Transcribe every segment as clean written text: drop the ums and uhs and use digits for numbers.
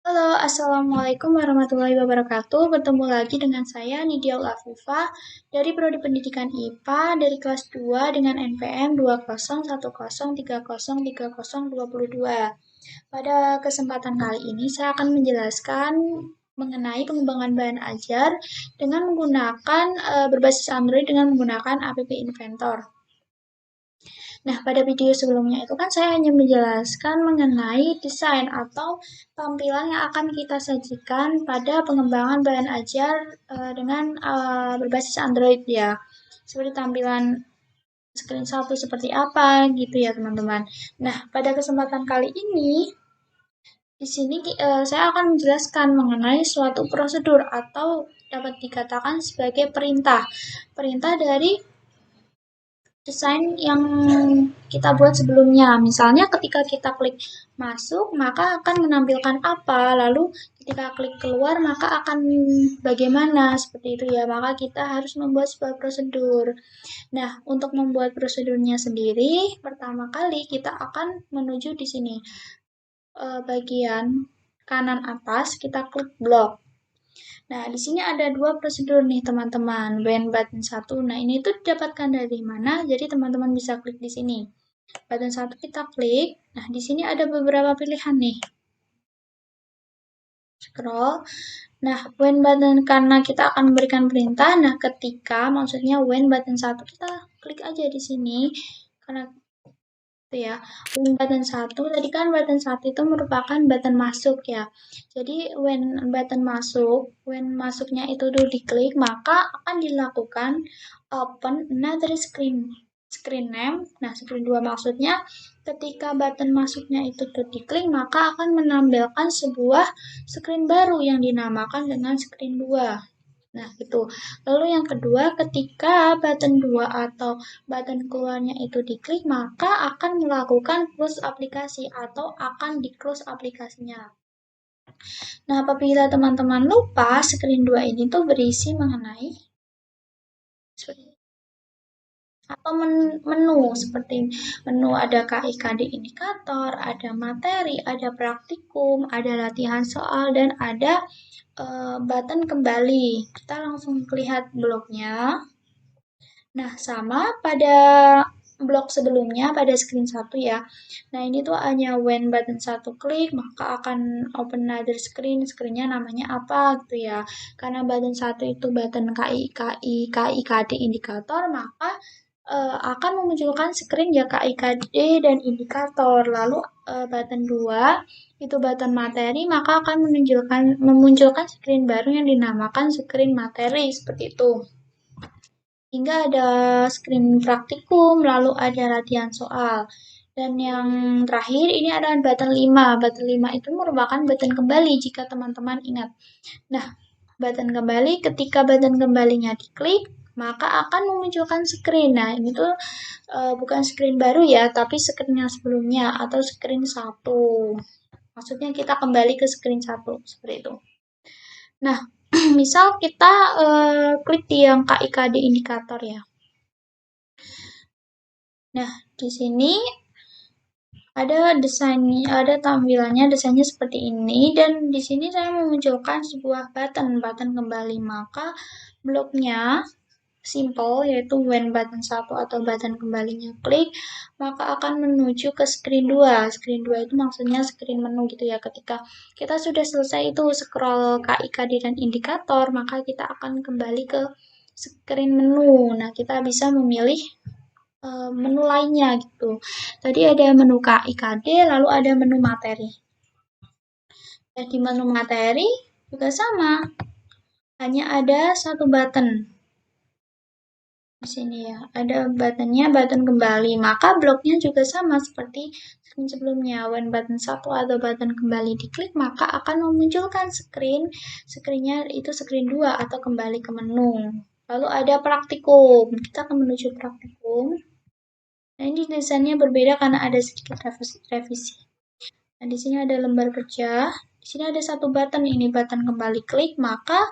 Halo, Assalamualaikum warahmatullahi wabarakatuh. Bertemu lagi dengan saya, Nidia Afifah, dari Prodi Pendidikan IPA, dari kelas 2 dengan NPM 20103030222. Pada kesempatan kali ini, saya akan menjelaskan mengenai pengembangan bahan ajar dengan menggunakan berbasis Android dengan menggunakan app Inventor. Nah, pada video sebelumnya itu kan saya hanya menjelaskan mengenai desain atau tampilan yang akan kita sajikan pada pengembangan bahan ajar dengan berbasis Android ya. Seperti tampilan screenshot seperti apa gitu ya, teman-teman. Nah, pada kesempatan kali ini di sini saya akan menjelaskan mengenai suatu prosedur atau dapat dikatakan sebagai perintah. Perintah dari desain yang kita buat sebelumnya. Misalnya ketika kita klik masuk, maka akan menampilkan apa, lalu ketika klik keluar, maka akan bagaimana, seperti itu ya. Maka kita harus membuat sebuah prosedur. Nah, untuk membuat prosedurnya sendiri, pertama kali kita akan menuju di sini. Bagian kanan atas, kita klik blok. Nah, di sini ada dua prosedur nih, teman-teman. When button 1. Nah, ini tuh didapatkan dari mana? Jadi, teman-teman bisa klik di sini. Button 1 kita klik. Nah, di sini ada beberapa pilihan nih. Scroll. Nah, when button karena kita akan memberikan perintah. Nah, ketika maksudnya when button 1 kita klik aja di sini karena itu ya. When button 1 tadi kan button 1 itu merupakan button masuk ya. Jadi when button masuk, when masuknya itu dulu diklik, maka akan dilakukan open another screen name. Nah, screen 2 maksudnya ketika button masuknya itu tuh diklik, maka akan menampilkan sebuah screen baru yang dinamakan dengan screen 2. Nah, itu. Lalu yang kedua, ketika button 2 atau button keluarnya itu diklik, maka akan melakukan close aplikasi atau akan di-close aplikasinya. Nah, apabila teman-teman lupa, screen 2 ini tuh berisi mengenai atau menu seperti menu ada KIKD indikator, ada materi, ada praktikum, ada latihan soal, dan ada button kembali. Kita langsung lihat bloknya. Nah, sama pada blok sebelumnya, pada screen 1 ya. Nah, ini tuh hanya when button 1 klik, maka akan open another screen, screennya namanya apa gitu ya. Karena button 1 itu button KIKD indikator, maka akan memunculkan screen ya KIKD dan indikator. Lalu button 2 itu button materi, maka akan memunculkan screen baru yang dinamakan screen materi, seperti itu. Hingga ada screen praktikum, lalu ada latihan soal. Dan yang terakhir ini adalah button 5. Button 5 itu merupakan button kembali jika teman-teman ingat. Nah, button kembali, ketika button kembalinya diklik, maka akan memunculkan screen. Nah, ini tuh bukan screen baru ya, tapi screen yang sebelumnya atau screen 1. Maksudnya kita kembali ke screen 1, seperti itu. Nah, misal kita klik di yang KIKD indikator ya. Nah, di sini ada desainnya, ada tampilannya, desainnya seperti ini, dan di sini saya memunculkan sebuah button kembali. Maka bloknya simple, yaitu when button 1 atau button kembalinya klik, maka akan menuju ke screen 2. Screen 2 itu maksudnya screen menu gitu ya. Ketika kita sudah selesai itu scroll KIKD dan indikator, maka kita akan kembali ke screen menu. Nah, kita bisa memilih menu lainnya gitu. Tadi ada menu KIKD, lalu ada menu materi. Dan di menu materi juga sama, hanya ada satu button. Di sini ya, ada buttonnya, button kembali. Maka bloknya juga sama seperti screen sebelumnya. When button 1 atau button kembali diklik, maka akan memunculkan screennya itu screen 2 atau kembali ke menu. Lalu ada praktikum. Kita akan menuju praktikum. Nah, ini desainnya berbeda karena ada sedikit revisi. Nah, di sini ada lembar kerja. Di sini ada satu button, ini button kembali klik, maka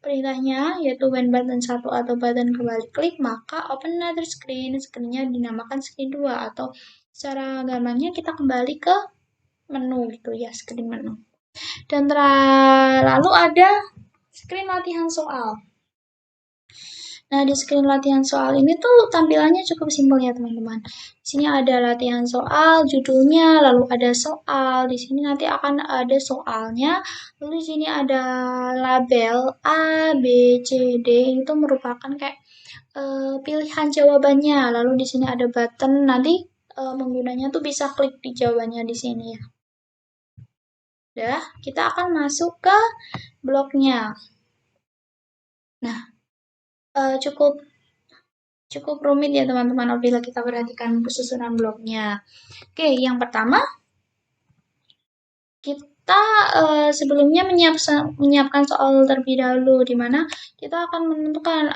perintahnya yaitu when button 1 atau button kembali klik, maka open another screen. Screen-nya dinamakan screen 2 atau secara gampangnya kita kembali ke menu gitu ya, screen menu. Dan lalu ada screen latihan soal. Nah, di screen latihan soal ini tuh tampilannya cukup simpel ya, teman-teman. Di sini ada latihan soal, judulnya, lalu ada soal. Di sini nanti akan ada soalnya. Lalu di sini ada label A, B, C, D. Itu merupakan kayak pilihan jawabannya. Lalu di sini ada button. Nanti penggunanya tuh bisa klik di jawabannya di sini ya. Udah, kita akan masuk ke bloknya. Nah, cukup rumit ya teman-teman apabila kita perhatikan susunan bloknya. Oke, yang pertama kita sebelumnya menyiapkan soal terlebih dahulu, di mana kita akan menentukan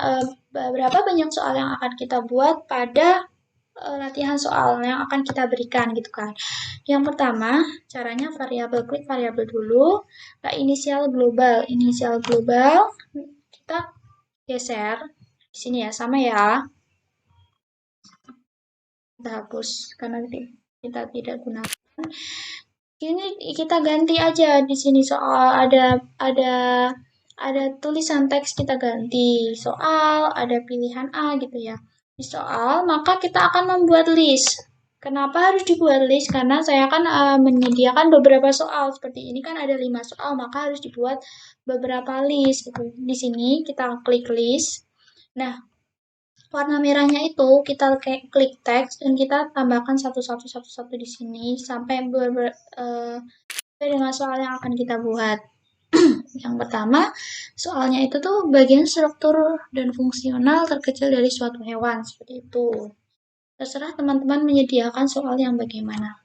berapa banyak soal yang akan kita buat pada latihan soal yang akan kita berikan gitu kan. Yang pertama, caranya klik variabel dulu, ke inisial global. Inisial global kita geser di sini ya, sama ya. Kita hapus karena kita tidak gunakan. Ini kita ganti aja di sini soal ada tulisan teks kita ganti soal, ada pilihan A gitu ya. Di soal maka kita akan membuat list. Kenapa harus dibuat list? Karena saya kan menyediakan beberapa soal seperti ini kan ada 5 soal maka harus dibuat beberapa list gitu. Di sini kita klik list. Nah, warna merahnya itu kita klik teks dan kita tambahkan satu di sini sampai dengan soal yang akan kita buat. Yang pertama, soalnya itu tuh bagian struktur dan fungsional terkecil dari suatu hewan seperti itu. Terserah teman-teman menyediakan soal yang bagaimana.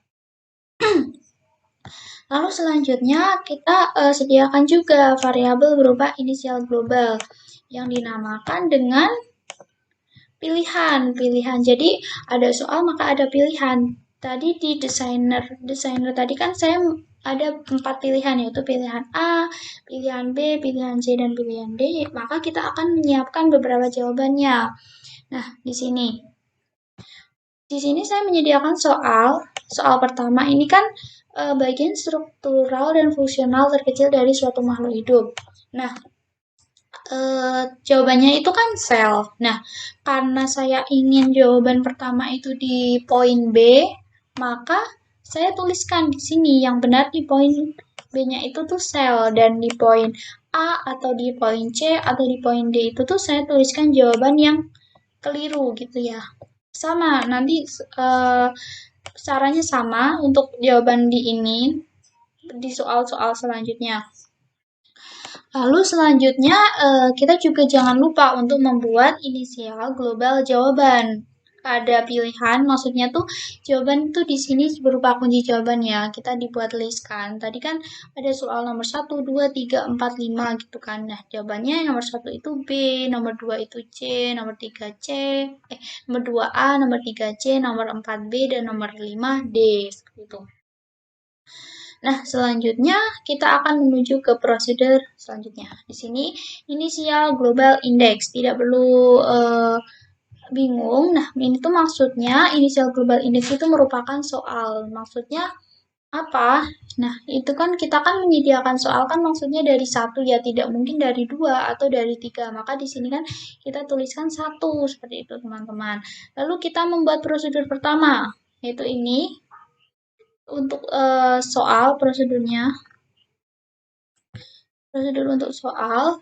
Lalu selanjutnya kita sediakan juga variabel berupa inisial global yang dinamakan dengan pilihan. Jadi ada soal maka ada pilihan. Tadi di desainer tadi kan saya ada 4 pilihan yaitu pilihan A, pilihan B, pilihan C dan pilihan D. Maka kita akan menyiapkan beberapa jawabannya. Nah, di sini saya menyediakan soal pertama ini kan bagian struktural dan fungsional terkecil dari suatu makhluk hidup. Nah, jawabannya itu kan sel. Nah, karena saya ingin jawaban pertama itu di poin B, maka saya tuliskan di sini yang benar di poin B-nya itu tuh sel dan di poin A atau di poin C atau di poin D itu tuh saya tuliskan jawaban yang keliru gitu ya. Sama, nanti caranya sama untuk jawaban di ini di soal-soal selanjutnya. Lalu selanjutnya kita juga jangan lupa untuk membuat inisial global jawaban. Ada pilihan, maksudnya tuh jawaban tuh di sini berupa kunci jawaban ya. Kita dibuat list kan. Tadi kan ada soal nomor 1, 2, 3, 4, 5 gitu kan. Nah, jawabannya nomor 1 itu B, nomor 2 itu C, nomor 3 C, nomor 2 A, nomor 3 C, nomor 4 B, dan nomor 5 D. Seperti itu. Nah, selanjutnya kita akan menuju ke prosedur selanjutnya. Di sini inisial global index, tidak perlu bingung. Nah, ini tuh maksudnya inisial global index itu merupakan soal. Maksudnya apa? Nah, itu kan kita kan menyediakan soal kan maksudnya dari 1 ya, tidak mungkin dari 2 atau dari 3. Maka di sini kan kita tuliskan 1 seperti itu, teman-teman. Lalu kita membuat prosedur pertama, yaitu ini. Untuk soal prosedur untuk soal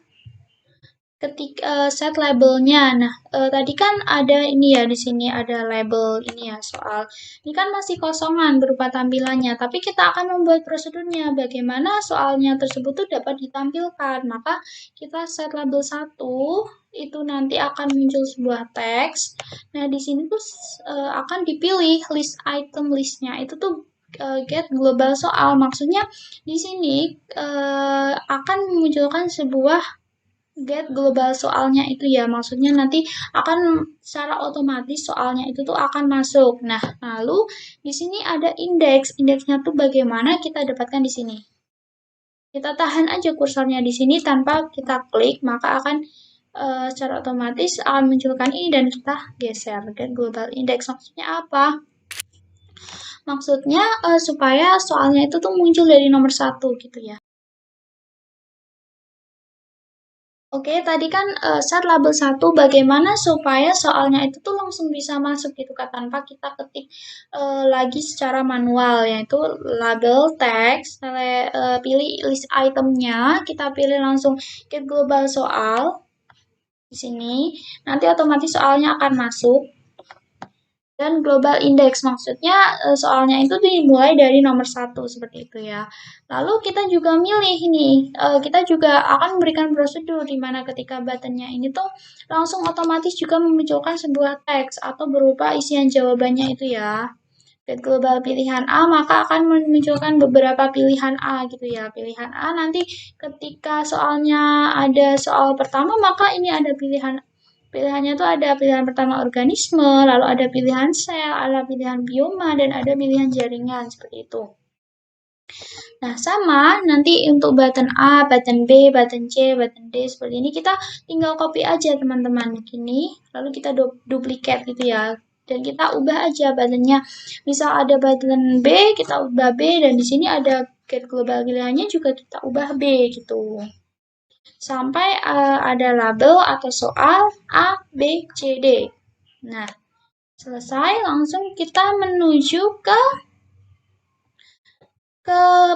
ketika set labelnya. Nah, tadi kan ada ini ya di sini ada label ini ya soal. Ini kan masih kosongan berupa tampilannya, tapi kita akan membuat prosedurnya bagaimana soalnya tersebut tuh dapat ditampilkan. Maka kita set label 1 itu nanti akan muncul sebuah teks. Nah, di sini tuh akan dipilih list item listnya. Itu tuh get global soal. Maksudnya di sini akan memunculkan sebuah get global soalnya itu ya, maksudnya nanti akan secara otomatis soalnya itu tuh akan masuk. Nah, lalu di sini ada indeks. Indeksnya tuh bagaimana kita dapatkan di sini. Kita tahan aja kursornya di sini tanpa kita klik, maka akan secara otomatis akan munculkan ini dan kita geser get global index. Maksudnya apa? Maksudnya supaya soalnya itu tuh muncul dari nomor 1 gitu ya. Oke, tadi kan saat label satu bagaimana supaya soalnya itu tuh langsung bisa masuk gitu kan tanpa kita ketik lagi secara manual, yaitu label teks, pilih list itemnya, kita pilih langsung get global soal di sini, nanti otomatis soalnya akan masuk. Dan global index maksudnya soalnya itu dimulai dari nomor satu seperti itu ya. Lalu kita juga milih ini, kita juga akan memberikan prosedur di mana ketika buttonnya ini tuh langsung otomatis juga memunculkan sebuah teks atau berupa isian jawabannya itu ya. Get global pilihan A maka akan memunculkan beberapa pilihan A gitu ya. Pilihan A nanti ketika soalnya ada soal pertama maka ini ada pilihannya tuh ada pilihan pertama organisme, lalu ada pilihan sel, ada pilihan bioma, dan ada pilihan jaringan seperti itu. Nah, sama nanti untuk button A, button B, button C, button D seperti ini kita tinggal copy aja teman-teman gini, lalu kita duplicate gitu ya. Dan kita ubah aja buttonnya. Misal ada button B, kita ubah B dan di sini ada get global pilihannya juga kita ubah B gitu. Sampai ada label atau soal A, B, C, D. Nah, selesai langsung kita menuju ke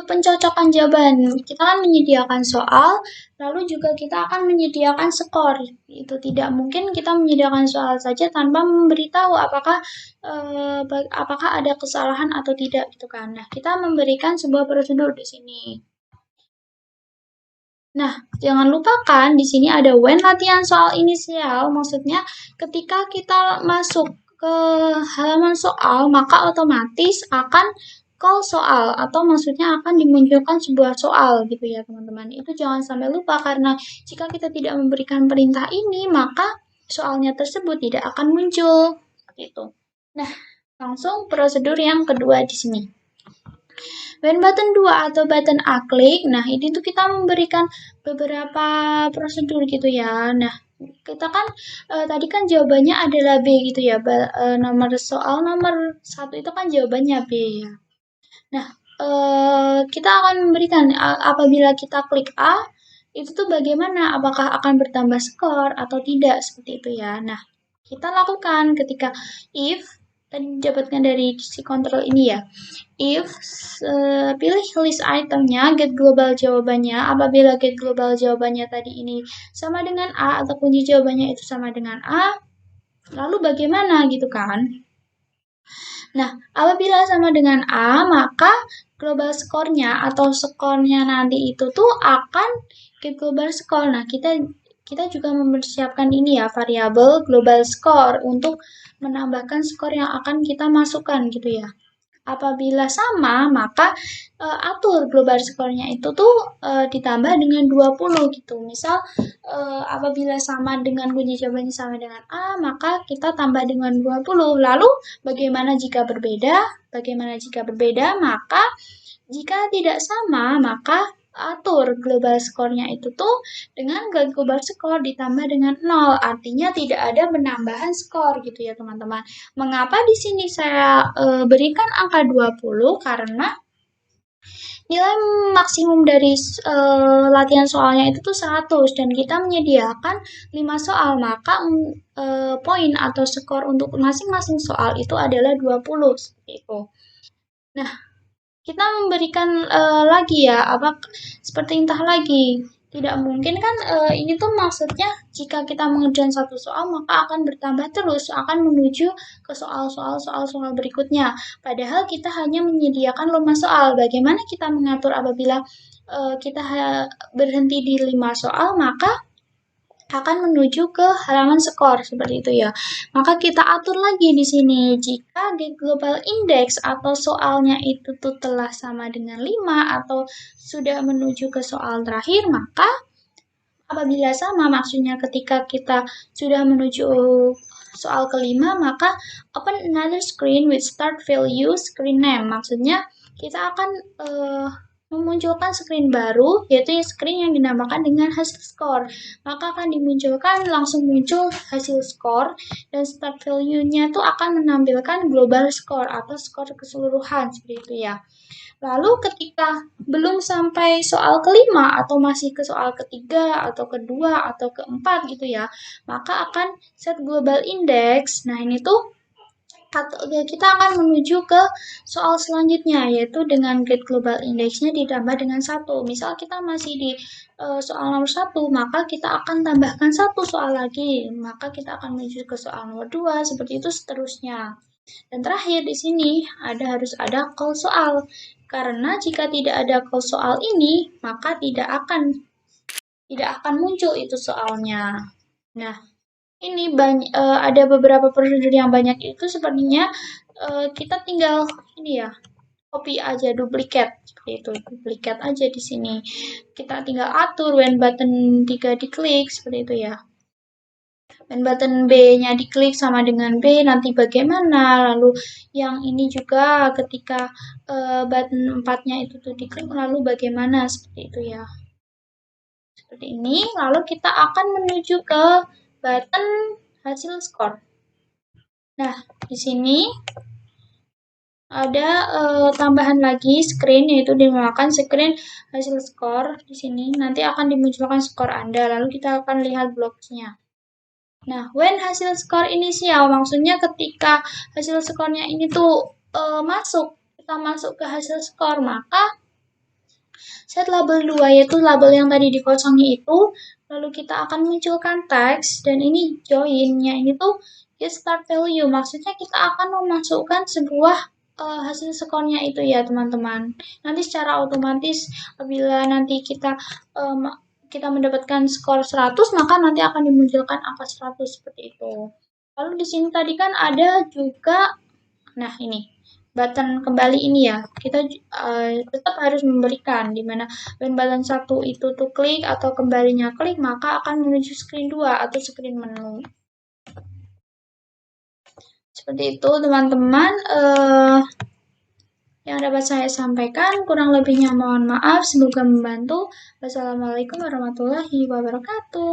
pencocokan jawaban. Kita kan menyediakan soal, lalu juga kita akan menyediakan skor. Itu tidak mungkin kita menyediakan soal saja tanpa memberitahu apakah ada kesalahan atau tidak gitu kan. Nah, kita memberikan sebuah prosedur di sini. Nah, jangan lupakan di sini ada when latihan soal inisial, maksudnya ketika kita masuk ke halaman soal, maka otomatis akan call soal atau maksudnya akan dimunculkan sebuah soal gitu ya, teman-teman. Itu jangan sampai lupa karena jika kita tidak memberikan perintah ini, maka soalnya tersebut tidak akan muncul gitu. Nah, langsung prosedur yang kedua di sini. When button 2 atau button A klik, nah ini tuh kita memberikan beberapa prosedur gitu ya. Nah, kita kan tadi kan jawabannya adalah B gitu ya. Nomor soal nomor 1 itu kan jawabannya B ya. Nah, kita akan memberikan apabila kita klik A, itu tuh bagaimana? Apakah akan bertambah skor atau tidak seperti itu ya. Nah, kita lakukan ketika if tadi didapatkan dari si kontrol ini ya. If pilih list itemnya, get global jawabannya. Apabila get global jawabannya tadi ini sama dengan A atau kunci jawabannya itu sama dengan A, lalu bagaimana gitu kan? Nah, apabila sama dengan A, maka global skornya atau skornya nanti itu tuh akan ke global score. Nah, kita juga mempersiapkan ini ya, variabel global score untuk menambahkan skor yang akan kita masukkan gitu ya. Apabila sama, maka atur global skornya itu tuh ditambah dengan 20 gitu. Misal apabila sama dengan kunci jawabannya sama dengan A, maka kita tambah dengan 20. Lalu bagaimana jika berbeda? Bagaimana jika berbeda? Maka jika tidak sama, maka atur global skornya itu tuh dengan global skor ditambah dengan 0. Artinya tidak ada penambahan skor gitu ya teman-teman. Mengapa di sini saya berikan angka 20? Karena nilai maksimum dari latihan soalnya itu tuh 100 dan kita menyediakan 5 soal, maka poin atau skor untuk masing-masing soal itu adalah 20 seperti itu. Nah, kita memberikan lagi ya seperti intah lagi. Tidak mungkin kan ini tuh maksudnya jika kita mengerjakan satu soal maka akan bertambah terus akan menuju ke soal berikutnya. Padahal kita hanya menyediakan 5 soal. Bagaimana kita mengatur apabila kita berhenti di 5 soal maka akan menuju ke halaman skor seperti itu ya. Maka kita atur lagi di sini jika di global index atau soalnya itu tuh telah sama dengan 5 atau sudah menuju ke soal terakhir, maka apabila sama maksudnya ketika kita sudah menuju soal kelima, maka open another screen with start value screen name. Maksudnya kita akan memunculkan screen baru, yaitu screen yang dinamakan dengan hasil skor. Maka akan dimunculkan, langsung muncul hasil skor, dan start value-nya itu akan menampilkan global score atau skor keseluruhan, seperti itu ya. Lalu ketika belum sampai soal kelima atau masih ke soal ketiga atau kedua atau keempat gitu ya, maka akan set global index. Nah, ini tuh kita akan menuju ke soal selanjutnya, yaitu dengan grade global index-nya ditambah dengan 1. Misal kita masih di soal nomor 1, maka kita akan tambahkan 1 soal lagi. Maka kita akan menuju ke soal nomor 2, seperti itu seterusnya. Dan terakhir di sini harus ada call soal. Karena jika tidak ada call soal ini, maka tidak akan muncul itu soalnya. Nah, ini ada beberapa prosedur yang banyak itu sepertinya kita tinggal ini ya, copy aja duplikat seperti itu, duplikat aja di sini. Kita tinggal atur when button 3 diklik seperti itu ya. When button B-nya diklik sama dengan B nanti bagaimana? Lalu yang ini juga ketika button 4-nya itu tuh diklik lalu bagaimana, seperti itu ya. Seperti ini, lalu kita akan menuju ke button hasil skor. Nah, di sini ada tambahan lagi screen, yaitu dinamakan screen hasil skor. Di sini nanti akan dimunculkan skor Anda, lalu kita akan lihat bloknya. Nah, when hasil skor inisial, maksudnya ketika hasil skornya ini tuh kita masuk ke hasil skor, maka set label 2, yaitu label yang tadi dikosongi itu, lalu kita akan munculkan teks, dan ini join-nya ini tuh get start value, maksudnya kita akan memasukkan sebuah hasil skornya itu ya teman-teman. Nanti secara otomatis apabila nanti kita mendapatkan skor 100, maka nanti akan dimunculkan angka 100 seperti itu. Lalu di sini tadi kan ada juga, nah ini button kembali ini ya, kita tetap harus memberikan dimana when button 1 itu tuh klik atau kembalinya klik, maka akan menuju screen 2 atau screen menu. Seperti itu teman-teman yang dapat saya sampaikan, kurang lebihnya mohon maaf, semoga membantu. Wassalamualaikum warahmatullahi wabarakatuh.